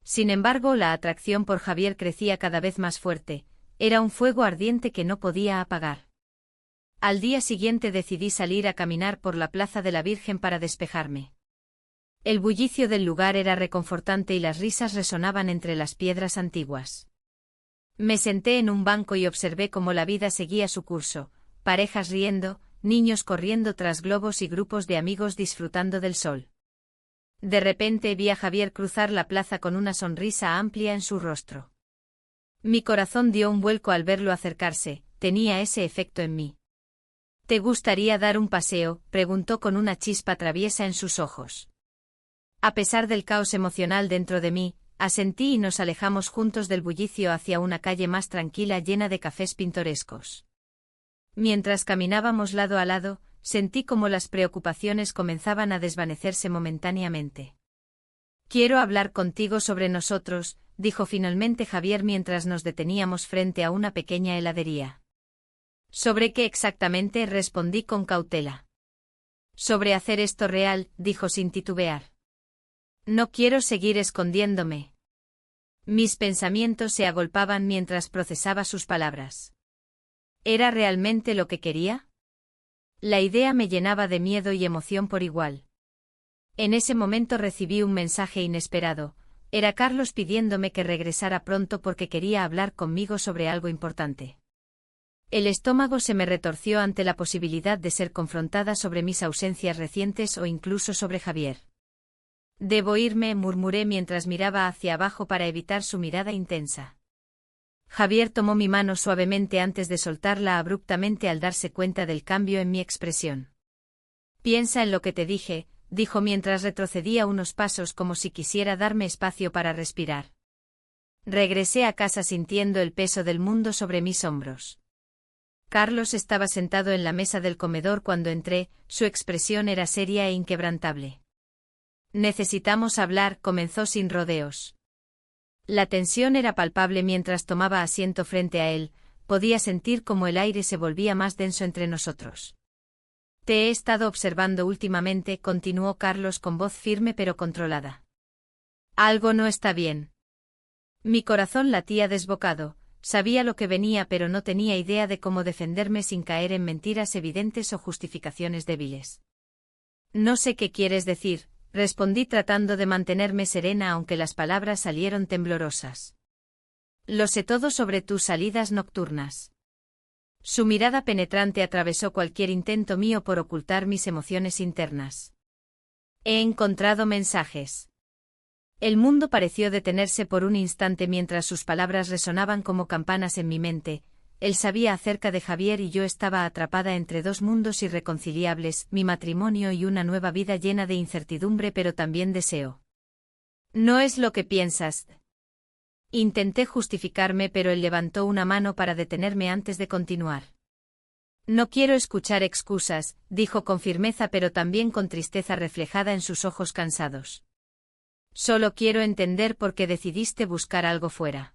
Sin embargo, la atracción por Javier crecía cada vez más fuerte, era un fuego ardiente que no podía apagar. Al día siguiente decidí salir a caminar por la Plaza de la Virgen para despejarme. El bullicio del lugar era reconfortante y las risas resonaban entre las piedras antiguas. Me senté en un banco y observé cómo la vida seguía su curso, parejas riendo, niños corriendo tras globos y grupos de amigos disfrutando del sol. De repente vi a Javier cruzar la plaza con una sonrisa amplia en su rostro. Mi corazón dio un vuelco al verlo acercarse, tenía ese efecto en mí. ¿Te gustaría dar un paseo?, preguntó con una chispa traviesa en sus ojos. A pesar del caos emocional dentro de mí, asentí y nos alejamos juntos del bullicio hacia una calle más tranquila llena de cafés pintorescos. Mientras caminábamos lado a lado, sentí como las preocupaciones comenzaban a desvanecerse momentáneamente. Quiero hablar contigo sobre nosotros, dijo finalmente Javier mientras nos deteníamos frente a una pequeña heladería. ¿Sobre qué exactamente?, respondí con cautela. Sobre hacer esto real, dijo sin titubear. No quiero seguir escondiéndome. Mis pensamientos se agolpaban mientras procesaba sus palabras. ¿Era realmente lo que quería? La idea me llenaba de miedo y emoción por igual. En ese momento recibí un mensaje inesperado. Era Carlos pidiéndome que regresara pronto porque quería hablar conmigo sobre algo importante. El estómago se me retorció ante la posibilidad de ser confrontada sobre mis ausencias recientes o incluso sobre Javier. Debo irme, murmuré mientras miraba hacia abajo para evitar su mirada intensa. Javier tomó mi mano suavemente antes de soltarla abruptamente al darse cuenta del cambio en mi expresión. Piensa en lo que te dije, dijo mientras retrocedía unos pasos como si quisiera darme espacio para respirar. Regresé a casa sintiendo el peso del mundo sobre mis hombros. Carlos estaba sentado en la mesa del comedor cuando entré, su expresión era seria e inquebrantable. Necesitamos hablar, comenzó sin rodeos. La tensión era palpable mientras tomaba asiento frente a él, podía sentir cómo el aire se volvía más denso entre nosotros. Te he estado observando últimamente, continuó Carlos con voz firme pero controlada. Algo no está bien. Mi corazón latía desbocado, sabía lo que venía pero no tenía idea de cómo defenderme sin caer en mentiras evidentes o justificaciones débiles. No sé qué quieres decir, respondí tratando de mantenerme serena aunque las palabras salieron temblorosas. Lo sé todo sobre tus salidas nocturnas. Su mirada penetrante atravesó cualquier intento mío por ocultar mis emociones internas. He encontrado mensajes. El mundo pareció detenerse por un instante mientras sus palabras resonaban como campanas en mi mente. Él sabía acerca de Javier y yo estaba atrapada entre dos mundos irreconciliables, mi matrimonio y una nueva vida llena de incertidumbre pero también deseo. No es lo que piensas. Intenté justificarme pero él levantó una mano para detenerme antes de continuar. No quiero escuchar excusas, dijo con firmeza pero también con tristeza reflejada en sus ojos cansados. Solo quiero entender por qué decidiste buscar algo fuera.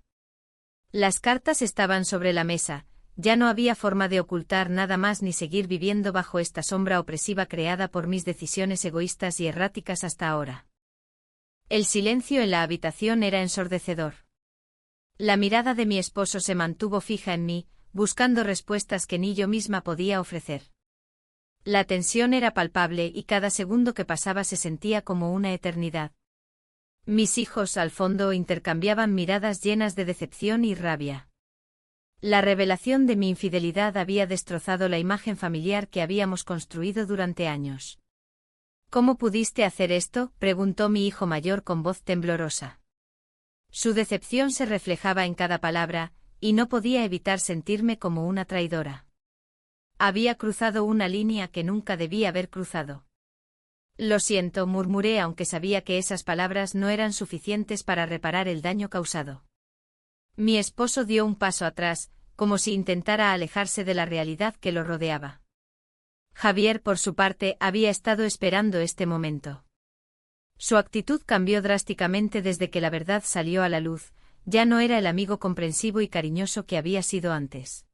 Las cartas estaban sobre la mesa, ya no había forma de ocultar nada más ni seguir viviendo bajo esta sombra opresiva creada por mis decisiones egoístas y erráticas hasta ahora. El silencio en la habitación era ensordecedor. La mirada de mi esposo se mantuvo fija en mí, buscando respuestas que ni yo misma podía ofrecer. La tensión era palpable y cada segundo que pasaba se sentía como una eternidad. Mis hijos al fondo intercambiaban miradas llenas de decepción y rabia. La revelación de mi infidelidad había destrozado la imagen familiar que habíamos construido durante años. ¿Cómo pudiste hacer esto?, preguntó mi hijo mayor con voz temblorosa. Su decepción se reflejaba en cada palabra, y no podía evitar sentirme como una traidora. Había cruzado una línea que nunca debía haber cruzado. Lo siento, murmuré aunque sabía que esas palabras no eran suficientes para reparar el daño causado. Mi esposo dio un paso atrás, como si intentara alejarse de la realidad que lo rodeaba. Javier, por su parte, había estado esperando este momento. Su actitud cambió drásticamente desde que la verdad salió a la luz, ya no era el amigo comprensivo y cariñoso que había sido antes.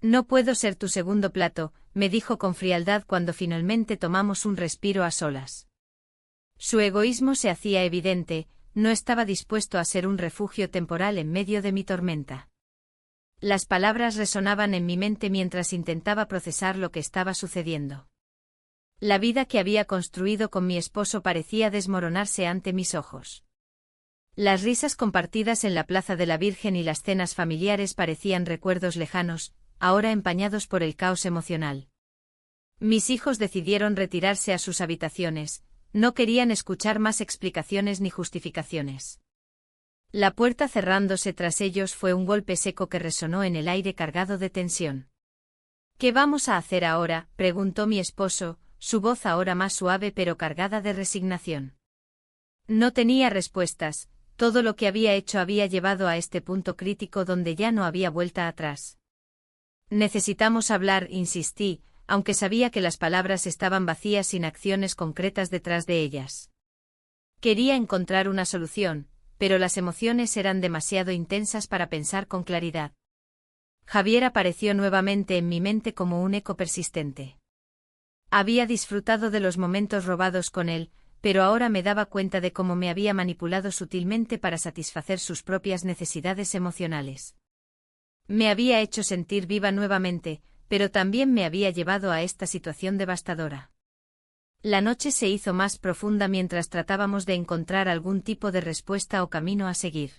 No puedo ser tu segundo plato, me dijo con frialdad cuando finalmente tomamos un respiro a solas. Su egoísmo se hacía evidente, no estaba dispuesto a ser un refugio temporal en medio de mi tormenta. Las palabras resonaban en mi mente mientras intentaba procesar lo que estaba sucediendo. La vida que había construido con mi esposo parecía desmoronarse ante mis ojos. Las risas compartidas en la Plaza de la Virgen y las cenas familiares parecían recuerdos lejanos, ahora empañados por el caos emocional. Mis hijos decidieron retirarse a sus habitaciones, no querían escuchar más explicaciones ni justificaciones. La puerta cerrándose tras ellos fue un golpe seco que resonó en el aire cargado de tensión. ¿Qué vamos a hacer ahora?, preguntó mi esposo, su voz ahora más suave pero cargada de resignación. No tenía respuestas, todo lo que había hecho había llevado a este punto crítico donde ya no había vuelta atrás. Necesitamos hablar, insistí, aunque sabía que las palabras estaban vacías sin acciones concretas detrás de ellas. Quería encontrar una solución, pero las emociones eran demasiado intensas para pensar con claridad. Javier apareció nuevamente en mi mente como un eco persistente. Había disfrutado de los momentos robados con él, pero ahora me daba cuenta de cómo me había manipulado sutilmente para satisfacer sus propias necesidades emocionales. Me había hecho sentir viva nuevamente, pero también me había llevado a esta situación devastadora. La noche se hizo más profunda mientras tratábamos de encontrar algún tipo de respuesta o camino a seguir.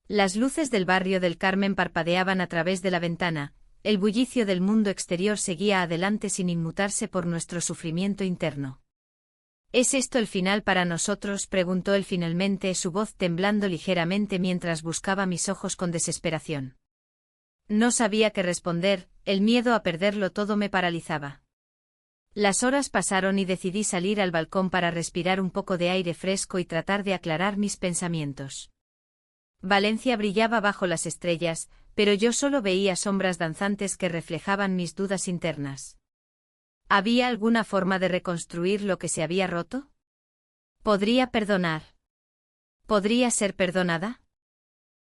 Las luces del barrio del Carmen parpadeaban a través de la ventana, el bullicio del mundo exterior seguía adelante sin inmutarse por nuestro sufrimiento interno. ¿Es esto el final para nosotros?, preguntó él finalmente, su voz temblando ligeramente mientras buscaba mis ojos con desesperación. No sabía qué responder, el miedo a perderlo todo me paralizaba. Las horas pasaron y decidí salir al balcón para respirar un poco de aire fresco y tratar de aclarar mis pensamientos. Valencia brillaba bajo las estrellas, pero yo solo veía sombras danzantes que reflejaban mis dudas internas. ¿Había alguna forma de reconstruir lo que se había roto? ¿Podría perdonar? ¿Podría ser perdonada?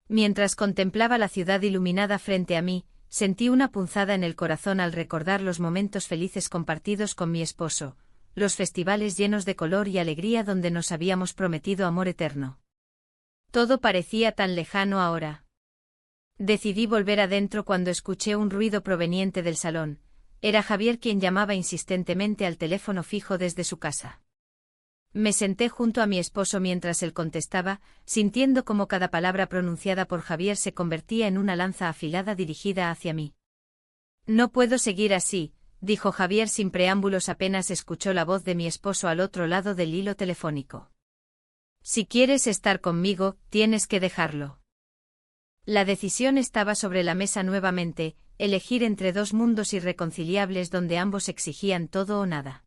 Mientras contemplaba la ciudad iluminada frente a mí, sentí una punzada en el corazón al recordar los momentos felices compartidos con mi esposo, los festivales llenos de color y alegría donde nos habíamos prometido amor eterno. Todo parecía tan lejano ahora. Decidí volver adentro cuando escuché un ruido proveniente del salón. Era Javier quien llamaba insistentemente al teléfono fijo desde su casa. Me senté junto a mi esposo mientras él contestaba, sintiendo cómo cada palabra pronunciada por Javier se convertía en una lanza afilada dirigida hacia mí. No puedo seguir así, dijo Javier sin preámbulos apenas escuchó la voz de mi esposo al otro lado del hilo telefónico. Si quieres estar conmigo, tienes que dejarlo. La decisión estaba sobre la mesa nuevamente, elegir entre dos mundos irreconciliables donde ambos exigían todo o nada.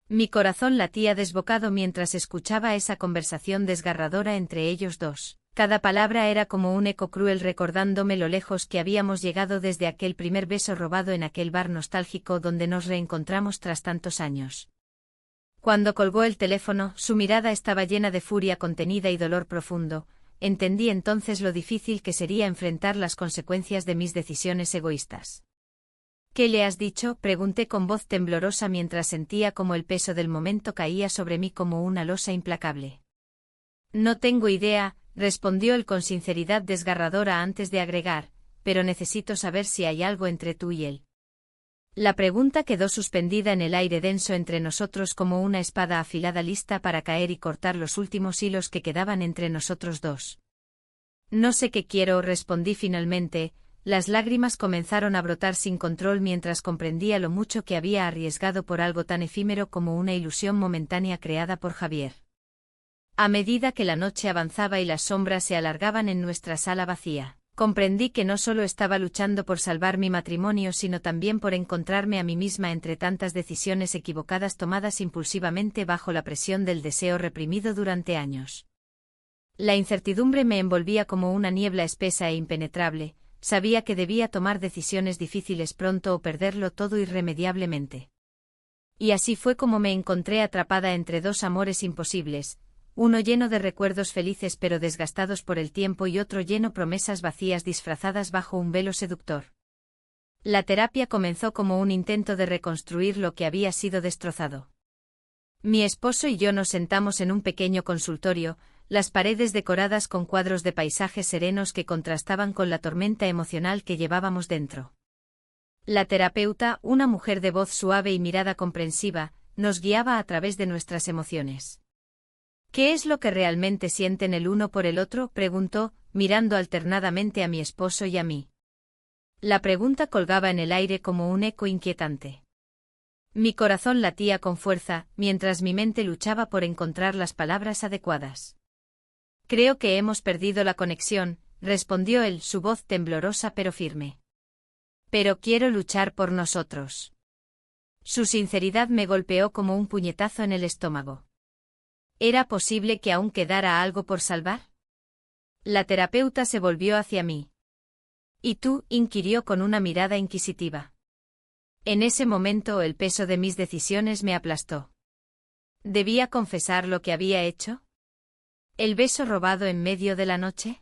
Mi corazón latía desbocado mientras escuchaba esa conversación desgarradora entre ellos dos. Cada palabra era como un eco cruel recordándome lo lejos que habíamos llegado desde aquel primer beso robado en aquel bar nostálgico donde nos reencontramos tras tantos años. Cuando colgó el teléfono, su mirada estaba llena de furia contenida y dolor profundo. Entendí entonces lo difícil que sería enfrentar las consecuencias de mis decisiones egoístas. ¿Qué le has dicho?, pregunté con voz temblorosa mientras sentía como el peso del momento caía sobre mí como una losa implacable. No tengo idea, respondió él con sinceridad desgarradora antes de agregar, pero necesito saber si hay algo entre tú y él. La pregunta quedó suspendida en el aire denso entre nosotros como una espada afilada lista para caer y cortar los últimos hilos que quedaban entre nosotros dos. No sé qué quiero, respondí finalmente. Las lágrimas comenzaron a brotar sin control mientras comprendía lo mucho que había arriesgado por algo tan efímero como una ilusión momentánea creada por Javier. A medida que la noche avanzaba y las sombras se alargaban en nuestra sala vacía, comprendí que no solo estaba luchando por salvar mi matrimonio sino también por encontrarme a mí misma entre tantas decisiones equivocadas tomadas impulsivamente bajo la presión del deseo reprimido durante años. La incertidumbre me envolvía como una niebla espesa e impenetrable. Sabía que debía tomar decisiones difíciles pronto o perderlo todo irremediablemente. Y así fue como me encontré atrapada entre dos amores imposibles, uno lleno de recuerdos felices pero desgastados por el tiempo y otro lleno de promesas vacías disfrazadas bajo un velo seductor. La terapia comenzó como un intento de reconstruir lo que había sido destrozado. Mi esposo y yo nos sentamos en un pequeño consultorio, las paredes decoradas con cuadros de paisajes serenos que contrastaban con la tormenta emocional que llevábamos dentro. La terapeuta, una mujer de voz suave y mirada comprensiva, nos guiaba a través de nuestras emociones. ¿Qué es lo que realmente sienten el uno por el otro?, preguntó, mirando alternadamente a mi esposo y a mí. La pregunta colgaba en el aire como un eco inquietante. Mi corazón latía con fuerza, mientras mi mente luchaba por encontrar las palabras adecuadas. Creo que hemos perdido la conexión, respondió él, su voz temblorosa pero firme. Pero quiero luchar por nosotros. Su sinceridad me golpeó como un puñetazo en el estómago. ¿Era posible que aún quedara algo por salvar? La terapeuta se volvió hacia mí. ¿Y tú?, inquirió con una mirada inquisitiva. En ese momento el peso de mis decisiones me aplastó. ¿Debía confesar lo que había hecho? ¿El beso robado en medio de la noche?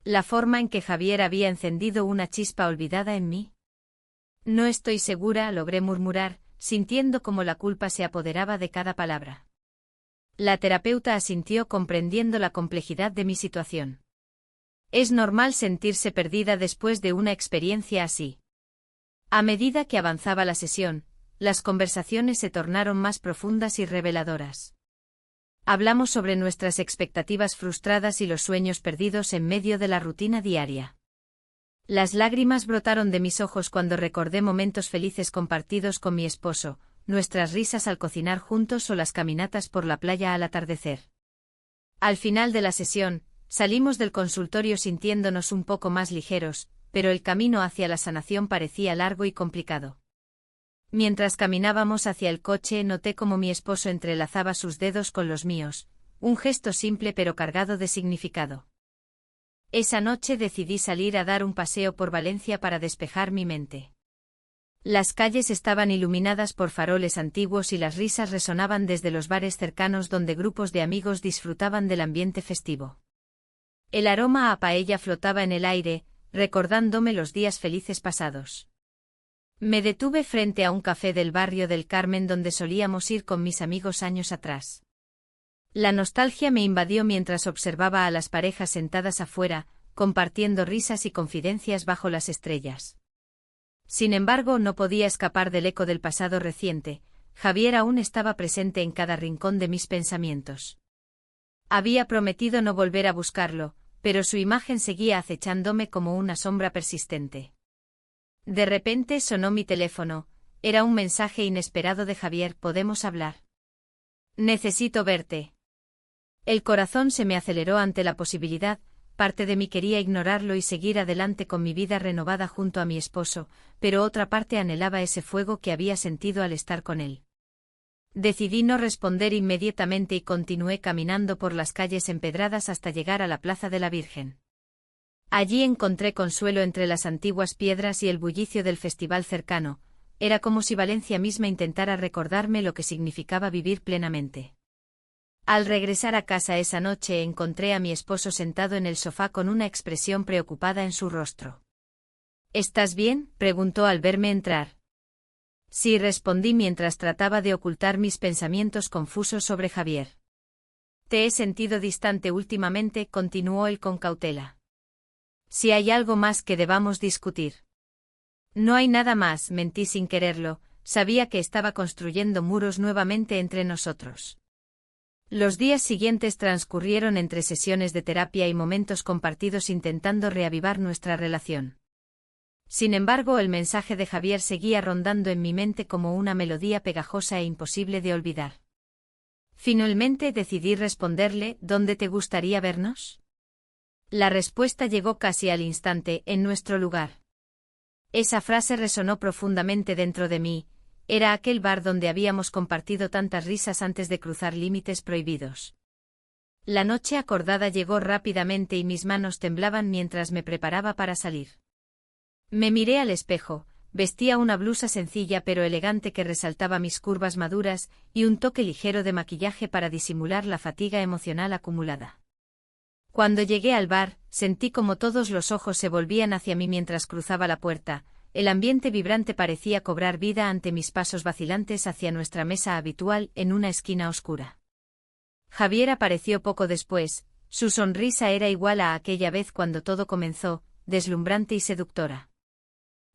¿La forma en que Javier había encendido una chispa olvidada en mí? No estoy segura, logré murmurar, sintiendo cómo la culpa se apoderaba de cada palabra. La terapeuta asintió comprendiendo la complejidad de mi situación. Es normal sentirse perdida después de una experiencia así. A medida que avanzaba la sesión, las conversaciones se tornaron más profundas y reveladoras. Hablamos sobre nuestras expectativas frustradas y los sueños perdidos en medio de la rutina diaria. Las lágrimas brotaron de mis ojos cuando recordé momentos felices compartidos con mi esposo, nuestras risas al cocinar juntos o las caminatas por la playa al atardecer. Al final de la sesión, salimos del consultorio sintiéndonos un poco más ligeros, pero el camino hacia la sanación parecía largo y complicado. Mientras caminábamos hacia el coche noté cómo mi esposo entrelazaba sus dedos con los míos, un gesto simple pero cargado de significado. Esa noche decidí salir a dar un paseo por Valencia para despejar mi mente. Las calles estaban iluminadas por faroles antiguos y las risas resonaban desde los bares cercanos donde grupos de amigos disfrutaban del ambiente festivo. El aroma a paella flotaba en el aire, recordándome los días felices pasados. Me detuve frente a un café del barrio del Carmen donde solíamos ir con mis amigos años atrás. La nostalgia me invadió mientras observaba a las parejas sentadas afuera, compartiendo risas y confidencias bajo las estrellas. Sin embargo, no podía escapar del eco del pasado reciente. Javier aún estaba presente en cada rincón de mis pensamientos. Había prometido no volver a buscarlo, pero su imagen seguía acechándome como una sombra persistente. De repente sonó mi teléfono, era un mensaje inesperado de Javier. ¿Podemos hablar? Necesito verte. El corazón se me aceleró ante la posibilidad, parte de mí quería ignorarlo y seguir adelante con mi vida renovada junto a mi esposo, pero otra parte anhelaba ese fuego que había sentido al estar con él. Decidí no responder inmediatamente y continué caminando por las calles empedradas hasta llegar a la Plaza de la Virgen. Allí encontré consuelo entre las antiguas piedras y el bullicio del festival cercano. Era como si Valencia misma intentara recordarme lo que significaba vivir plenamente. Al regresar a casa esa noche encontré a mi esposo sentado en el sofá con una expresión preocupada en su rostro. ¿Estás bien?, preguntó al verme entrar. Sí, respondí mientras trataba de ocultar mis pensamientos confusos sobre Javier. Te he sentido distante últimamente, continuó él con cautela. Si hay algo más que debamos discutir. No hay nada más, mentí sin quererlo, sabía que estaba construyendo muros nuevamente entre nosotros. Los días siguientes transcurrieron entre sesiones de terapia y momentos compartidos intentando reavivar nuestra relación. Sin embargo, el mensaje de Javier seguía rondando en mi mente como una melodía pegajosa e imposible de olvidar. Finalmente decidí responderle: ¿dónde te gustaría vernos? La respuesta llegó casi al instante: en nuestro lugar. Esa frase resonó profundamente dentro de mí. Era aquel bar donde habíamos compartido tantas risas antes de cruzar límites prohibidos. La noche acordada llegó rápidamente y mis manos temblaban mientras me preparaba para salir. Me miré al espejo, vestía una blusa sencilla pero elegante que resaltaba mis curvas maduras y un toque ligero de maquillaje para disimular la fatiga emocional acumulada. Cuando llegué al bar, sentí como todos los ojos se volvían hacia mí mientras cruzaba la puerta. El ambiente vibrante parecía cobrar vida ante mis pasos vacilantes hacia nuestra mesa habitual en una esquina oscura. Javier apareció poco después, su sonrisa era igual a aquella vez cuando todo comenzó, deslumbrante y seductora.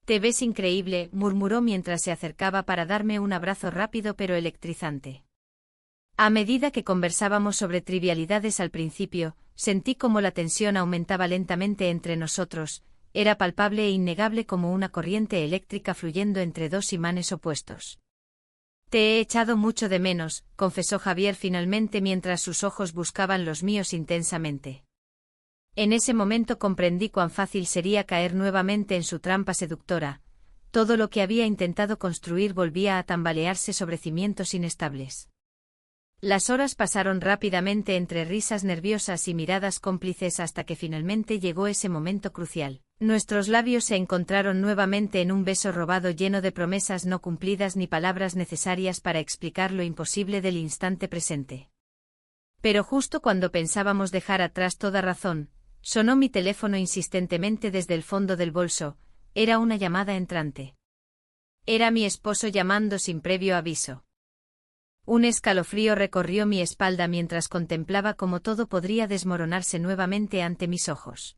«Te ves increíble», murmuró mientras se acercaba para darme un abrazo rápido pero electrizante. A medida que conversábamos sobre trivialidades al principio, sentí como la tensión aumentaba lentamente entre nosotros. Era palpable e innegable como una corriente eléctrica fluyendo entre dos imanes opuestos. «Te he echado mucho de menos», confesó Javier finalmente mientras sus ojos buscaban los míos intensamente. En ese momento comprendí cuán fácil sería caer nuevamente en su trampa seductora. Todo lo que había intentado construir volvía a tambalearse sobre cimientos inestables. Las horas pasaron rápidamente entre risas nerviosas y miradas cómplices hasta que finalmente llegó ese momento crucial. Nuestros labios se encontraron nuevamente en un beso robado lleno de promesas no cumplidas ni palabras necesarias para explicar lo imposible del instante presente. Pero justo cuando pensábamos dejar atrás toda razón, sonó mi teléfono insistentemente desde el fondo del bolso. Era una llamada entrante. Era mi esposo llamando sin previo aviso. Un escalofrío recorrió mi espalda mientras contemplaba cómo todo podría desmoronarse nuevamente ante mis ojos.